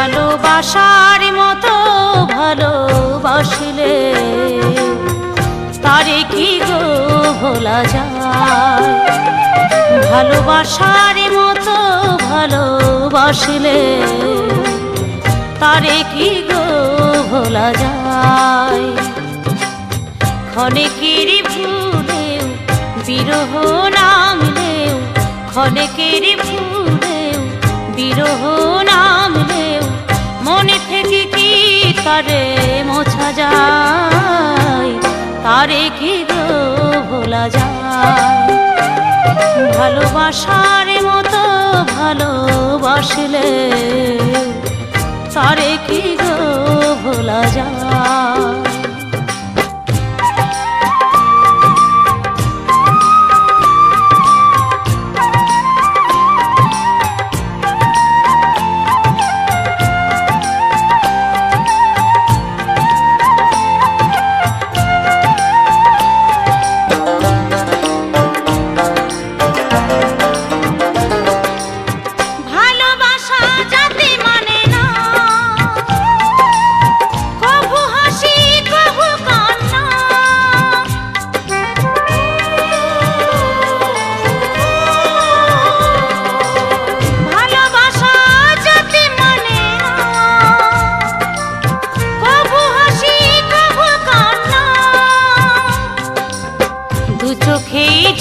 ভালোবাসার মতো ভালোবাসলে তারে কি গো ভোলা যায়। ভালোবাসার মতো ভালোবাসলে তারে কি গো ভোলা যায়। ক্ষণেকের ভুলেও বিরহ নামলেও, ক্ষণেকের ভুলেও বিরহ নামলেও মনে থেকে কি তারে মোছা যায়। তারে কি গো ভোলা যায়। ভালোবাসার মতো ভালোবাসলে তারে কি গো ভোলা যায়।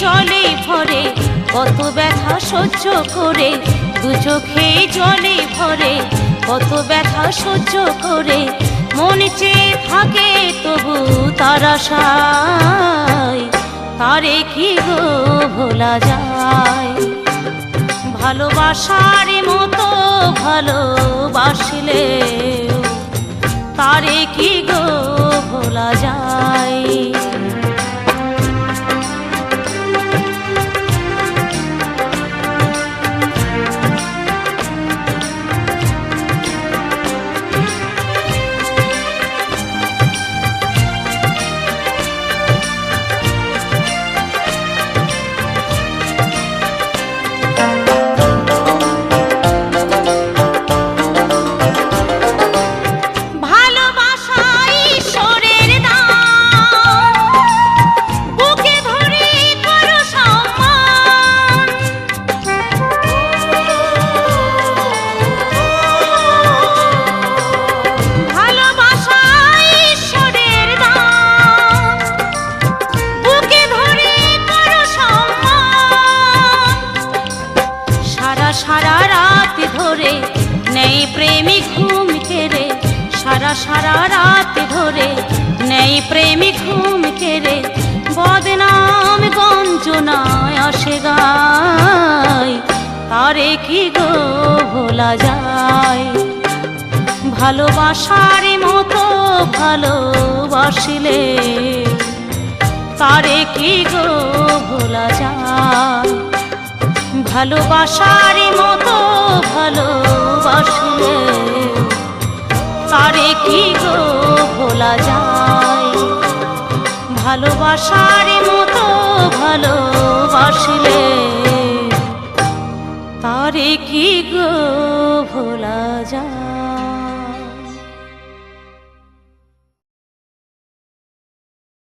জলে ভরে কত ব্যথা সহ্য করে, দু চোখে জলে ভরে কত ব্যথা সহ্য করে মন চেয়ে থাকে তবু তার আশায়। তারে কি গো ভোলা যায়। ভালোবাসার মতো ভালোবাসলে তারে কি গো ভোলা যায়। সারা রাত ধরে নেই প্রেমিক ঘুম কেড়ে, সারা রাত ধরে নেই প্রেমিক ঘুম কেড়ে বদনাম গঞ্জনায় আসে গায়। তারে কি গো ভোলা যায়। ভালোবাসার মতো ভালোবাসলে তারে কি গো ভোলা যায়। ভালোবাসার মতো ভালোবাসলে তারে কি গো ভোলা যায়। ভালোবাসার মতো ভালোবাসলে তারে কি গো ভোলা যায়।